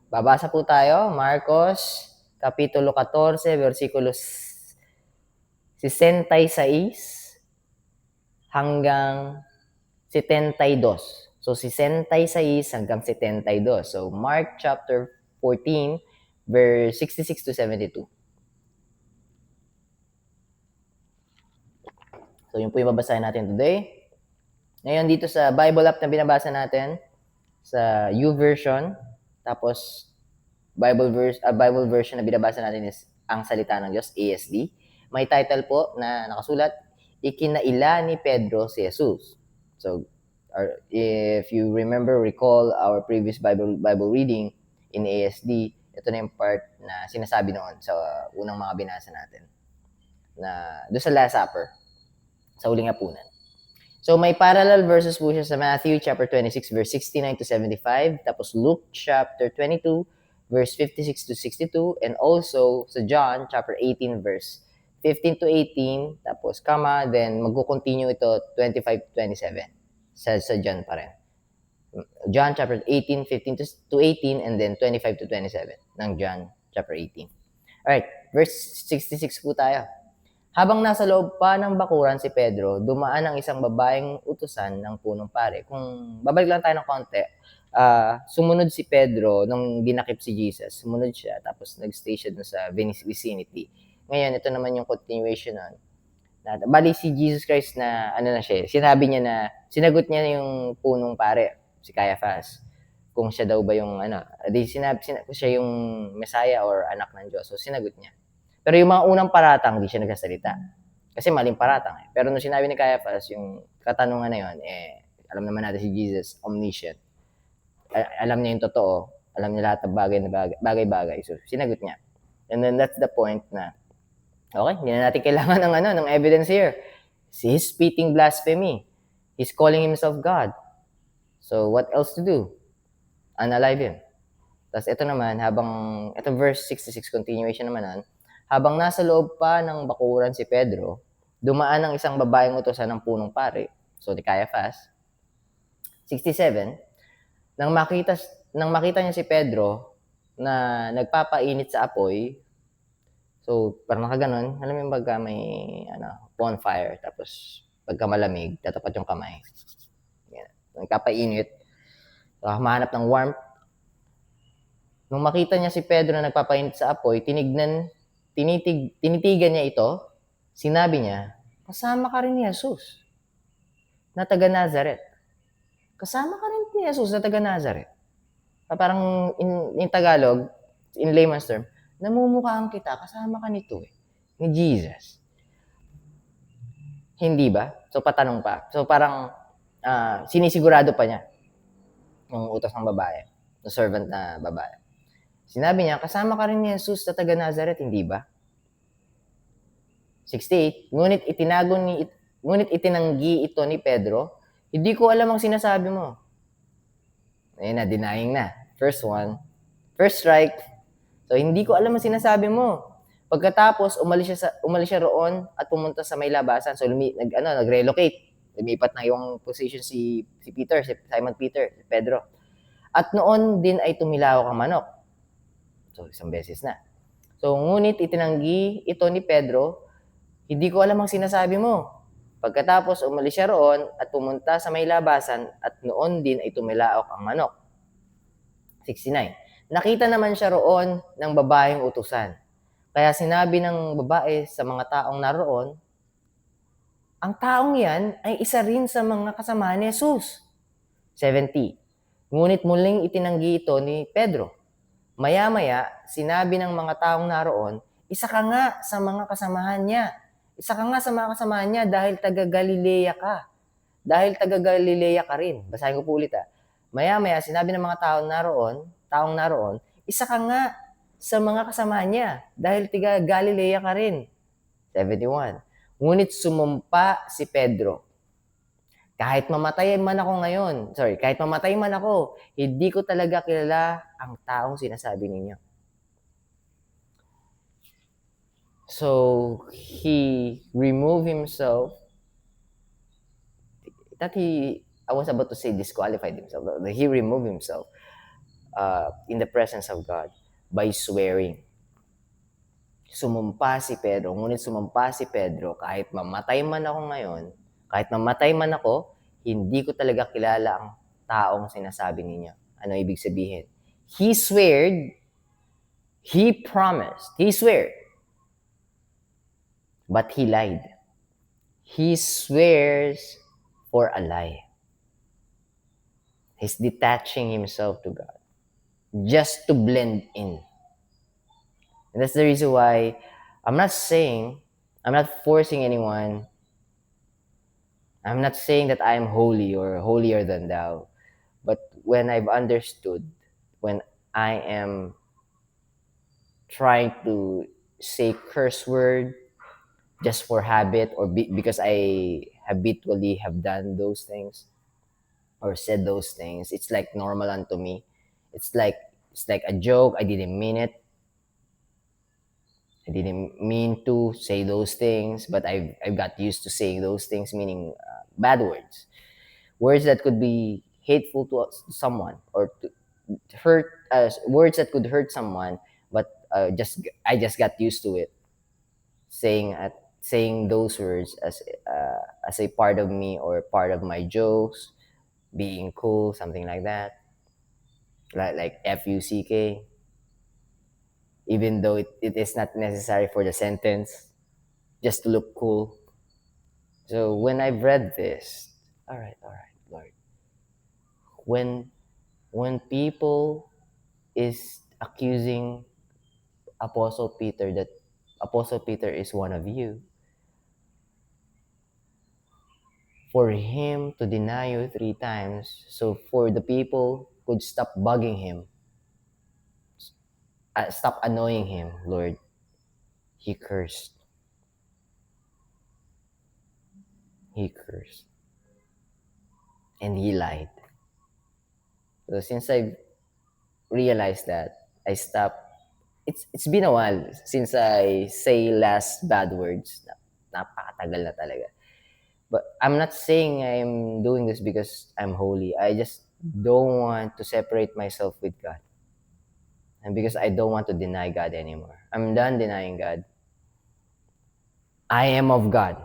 Babasa po tayo, Marcos, Kapitulo 14, versikulos 66 hanggang 72. So, 66 hanggang 72. So, Mark chapter 14, verse 66 to 72. So, yun po yung babasahin natin today. Ngayon, dito sa Bible app na binabasa natin, sa YouVersion, tapos Bible version na binabasa natin is Ang Salita ng Diyos, ASD. May title po na nakasulat, Ikinaila ni Pedro si Jesus. So, if you recall our previous Bible reading in ASD, ito na yung part na sinasabi noon sa unang mga binasa natin. Na doon sa Last Supper, sa huling hapunan. So may parallel verses po siya sa Matthew chapter 26 verse 69 to 75, tapos Luke chapter 22 verse 56 to 62, and also sa John chapter 18 verse 15 to 18, tapos then magko-continue ito 25 to 27 sa John pa rin. John chapter 18, 15 to 18, and then 25 to 27 ng John chapter 18. Alright, verse 66 po tayo. Habang nasa loob pa ng bakuran si Pedro, dumaan ang isang babaeng utusan ng punong pare. Kung babalik lang tayo ng konti, sumunod si Pedro nung dinakip si Jesus. Sumunod siya, tapos nag-stay siya dun sa vicinity. Ngayon, ito naman yung continuation nun. Bali si Jesus Christ na, sinabi niya na, sinagot niya yung punong pare, si Caiaphas, kung siya daw ba yung, siya yung Messiah or anak ng Diyos. So, sinagot niya. Pero yung mga unang paratang, hindi siya nagsasalita. Kasi maling paratang eh. Pero nung sinabi ni Caiaphas, yung katanungan na yun, alam naman natin si Jesus, omniscient. Alam niya yung totoo. Alam niya lahat ng bagay-bagay. So, sinagot niya. And then that's the point na, okay, hindi na natin kailangan ng evidence here. He's speaking blasphemy. He's calling himself God. So, what else to do? Unalive him. Tapos ito naman, ito verse 66, continuation naman nun, habang nasa loob pa ng bakuran si Pedro, dumaan ang isang babaeng utosan ng punong pare, so ni Caiaphas. 67, nang makita niya si Pedro na nagpapainit sa apoy, so parang nakaganon, alam mo yung baga may bonfire, tapos pagka malamig, tatapat yung kamay. Yan. Nagpapainit, so, mahanap ng warmth. Nung makita niya si Pedro na nagpapainit sa apoy, tinitigan niya ito, sinabi niya, kasama ka rin ni Jesus na taga Nazareth. Kasama ka rin ni Jesus na taga Nazareth. Parang in Tagalog, in layman's term, namumukhaan kita, kasama ka nito ni Jesus. Hindi ba? So patanong pa. So parang sinisigurado pa niya yung utos ng babae, ng servant na babae. Sinabi niya, kasama ka rin ni Jesus sa taga Nazareth, hindi ba? 68, ngunit itinanggi ito ni Pedro, hindi ko alam ang sinasabi mo. Ayun na, denying na. First strike. So, hindi ko alam ang sinasabi mo. Pagkatapos, umalis siya roon at pumunta sa may labasan. So, nag-relocate. Lumipat na yung position si Simon Peter, si Pedro. At noon din ay tumilawak ang manok. So, isang beses na. So, ngunit itinanggi ito ni Pedro, hindi ko alam ang sinasabi mo. Pagkatapos, umalis siya roon at pumunta sa may labasan at noon din ay tumilaok ang manok. 69. Nakita naman siya roon ng babaeng utusan. Kaya sinabi ng babae sa mga taong naroon, ang taong yan ay isa rin sa mga kasama ni Jesus. 70. Ngunit muling itinanggi ito ni Pedro. Maya-maya, sinabi ng mga taong naroon, isa ka nga sa mga kasamahan niya. Isa ka nga sa mga kasamahan niya dahil taga-Galilea ka. Dahil taga-Galilea ka rin. Basahin ko po ulit. Maya-maya, sinabi ng mga taong naroon, isa ka nga sa mga kasamahan niya dahil taga-Galilea ka rin. 71. Ngunit sumumpa si Pedro. Kahit mamatay man ako, hindi ko talaga kilala ang taong sinasabi ninyo. So, he removed himself. I was about to say disqualified himself. He removed himself in the presence of God by swearing. Sumumpa si Pedro, ngunit sumumpa si Pedro, kahit mamatay man ako ngayon, kahit mamatay man ako, hindi ko talaga kilala ang taong sinasabi ninyo. Ano ibig sabihin? He sweared, he promised, he swear, but he lied. He swears for a lie. He's detaching himself to God just to blend in. And that's the reason why I'm not forcing anyone. I'm not saying that I am holy or holier than thou. But when I've understood, when I am trying to say curse word just for habit or because I habitually have done those things or said those things, it's like normal unto me. It's like a joke. I didn't mean it. I didn't mean to say those things, but I've got used to saying those things, meaning bad words that could be hateful to someone or to hurt words that could hurt someone. But I just got used to it, saying those words as a part of me or part of my jokes, being cool, something like that, like fuck, even though it is not necessary for the sentence, just to look cool. So when I've read this, all right, Lord, when people is accusing Apostle Peter that Apostle Peter is one of you, for him to deny you 3 times, so for the people could stop bugging him, stop annoying him, Lord, he cursed. He cursed. And he lied. So since I realized that, I stopped. It's been a while since I say last bad words. Napakatagal na talaga. But I'm not saying I'm doing this because I'm holy. I just don't want to separate myself with God. And because I don't want to deny God anymore. I'm done denying God. I am of God.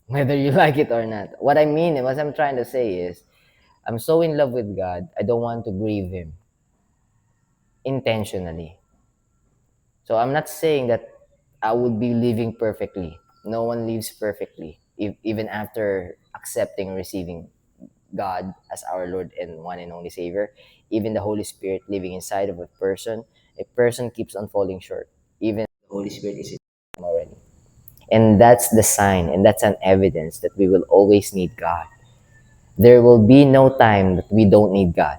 Whether you like it or not. What I'm trying to say is, I'm so in love with God, I don't want to grieve Him intentionally. So I'm not saying that I would be living perfectly. No one lives perfectly, even after accepting and receiving God as our Lord and one and only Savior. Even the Holy Spirit living inside of a person keeps on falling short. Even the Holy Spirit is in him already. And that's the sign, and that's an evidence that we will always need God. There will be no time that we don't need God.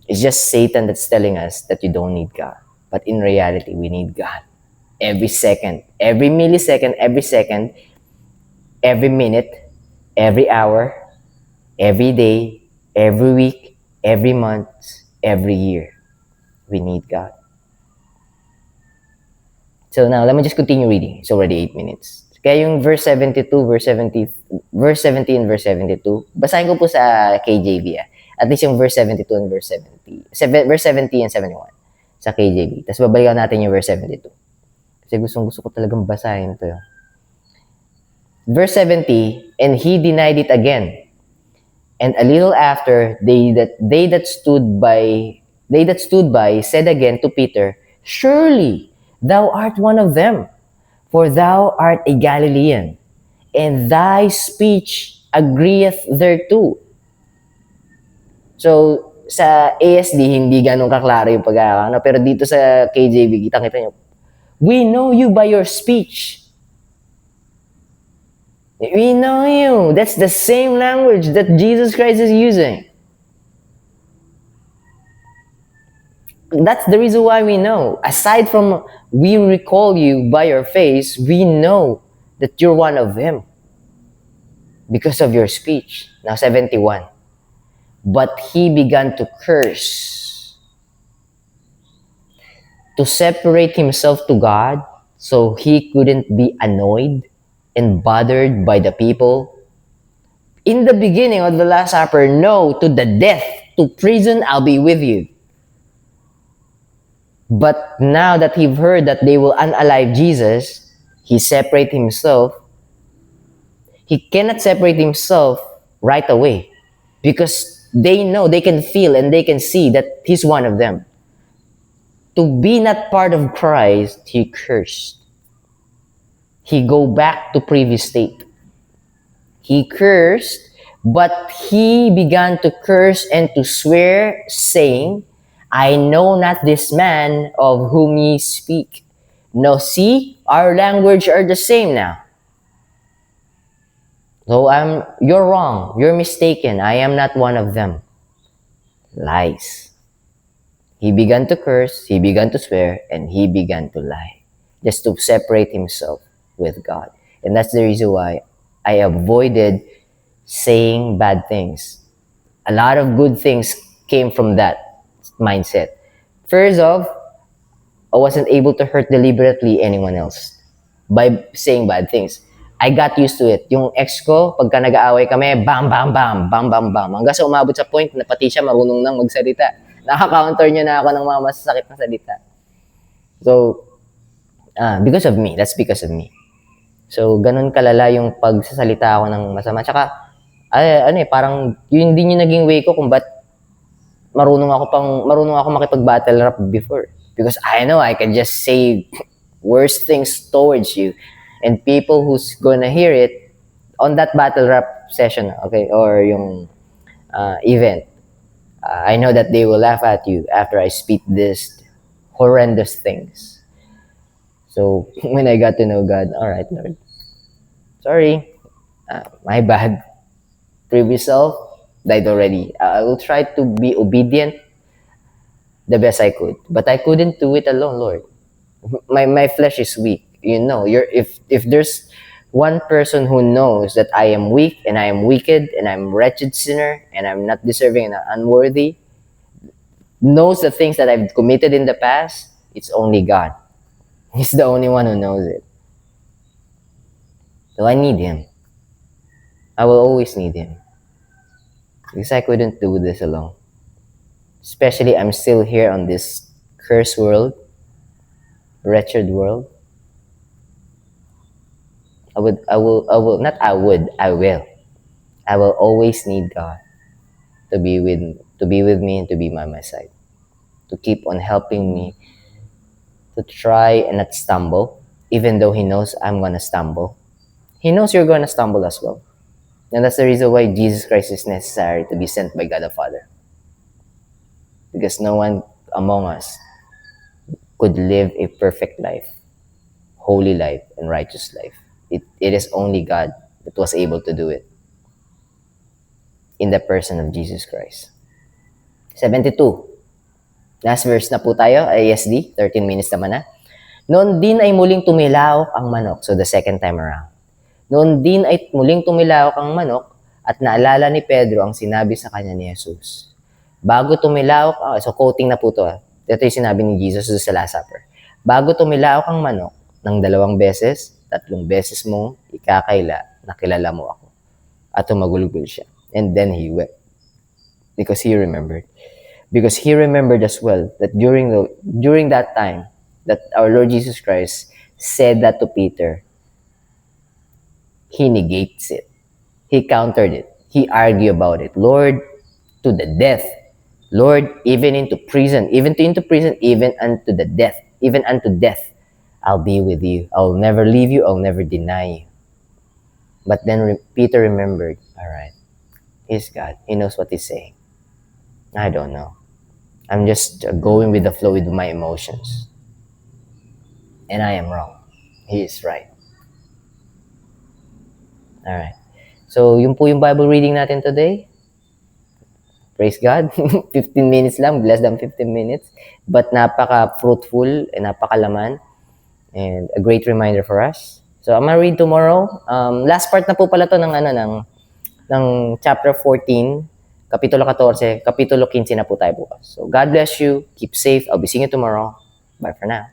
It's just Satan that's telling us that you don't need God. But in reality, we need God. Every second, every millisecond, every second, every minute, every hour, every day, every week, every month, every year. We need God. So now, let me just continue reading. It's already 8 minutes. Kaya yung verse 72, verse 17, verse 72, basahin ko po sa KJV. At least yung verse 72 and verse 70. Verse 70 and 71 sa KJV. Tapos babalikan natin yung verse 72. Kasi gusto ko talagang basahin ito. Verse 70, and he denied it again. And a little after, they that stood by said again to Peter, surely thou art one of them, for thou art a Galilean, and thy speech agreeth thereto. So, sa ASD, hindi ganun kaklaro yung pagkakano. Pero dito sa KJV, kita nyo, we know you by your speech. We know you. That's the same language that Jesus Christ is using. That's the reason why we know. Aside from we recall you by your face, we know that you're one of Him because of your speech. Now 71. But he began to curse, to separate himself to God so he couldn't be annoyed and bothered by the people. In the beginning of the Last Supper, no, to the death, to prison, I'll be with you. But now that he heard that they will unalive Jesus, he separate himself. He cannot separate himself right away because they know, they can feel, and they can see that he's one of them. To be not part of Christ, he cursed. He go back to previous state. He cursed, but he began to curse and to swear, saying, I know not this man of whom ye speak. No, see, our language are the same now. So you're wrong, you're mistaken, I am not one of them. Lies. He began to curse, he began to swear, and he began to lie, just to separate himself with God. And that's the reason why I avoided saying bad things. A lot of good things came from that mindset. First off, I wasn't able to hurt deliberately anyone else by saying bad things. I got used to it. Yung ex ko, pagka nag-aaway kami, bam, bam, bam, bam, bam, bam. Hanggang sa umabot sa point na pati siya marunong nang magsalita. Nakaka-counter niya na ako ng mga masasakit na salita. So, because of me. That's because of me. So, ganun kalala yung pagsasalita ako ng masama. Tsaka, parang yun din yung naging way ko kung ba't marunong ako makipag-battle rap before. Because I know I can just say worse things towards you. And people who's gonna hear it on that battle rap session, okay, or yung event, I know that they will laugh at you after I speak this horrendous things. So, when I got to know God, all right, Lord, sorry, my bad. Previous self died already. I will try to be obedient the best I could, but I couldn't do it alone, Lord. My flesh is weak. You know, if there's one person who knows that I am weak and I am wicked and I'm a wretched sinner and I'm not deserving and unworthy, knows the things that I've committed in the past, it's only God. He's the only one who knows it. So I need Him. I will always need Him. Because I couldn't do this alone. Especially I'm still here on this cursed world, wretched world. I will. I will always need God to be with me and to be by my side. To keep on helping me to try and not stumble, even though He knows I'm gonna stumble. He knows you're gonna stumble as well. And that's the reason why Jesus Christ is necessary to be sent by God the Father. Because no one among us could live a perfect life, holy life, and righteous life. It is only God that was able to do it in the person of Jesus Christ. 72. Last verse na po tayo, ISD, 13 minutes naman na. Noon din ay muling tumilawak ang manok. So the second time around. Noon din ay muling tumilawak ang manok at naalala ni Pedro ang sinabi sa kanya ni Jesus. Bago tumilawak, so quoting na po to. Ito yung sinabi ni Jesus sa Last Supper. Bago tumilawak ang manok ng 2 beses, 3 beses mong ikakaila na kilala mo ako. At tumagulgol siya. And then he wept. Because he remembered. Because he remembered as well that during that time that our Lord Jesus Christ said that to Peter, he negates it. He countered it. He argued about it. Lord, to the death. Lord, even into prison, even unto the death, even unto death, I'll be with you. I'll never leave you. I'll never deny you. But then Peter remembered, all right, he's God. He knows what he's saying. I don't know. I'm just going with the flow with my emotions. And I am wrong. He is right. All right. So, yun po yung Bible reading natin today. Praise God. 15 minutes lang, less than 15 minutes. But napaka-fruitful and napakalaman. And a great reminder for us. So, I'm gonna read tomorrow. Last part na po pala to ng chapter 14, kapitulo 14, kapitulo 15 na po tayo bukas. So, God bless you. Keep safe. I'll be seeing you tomorrow. Bye for now.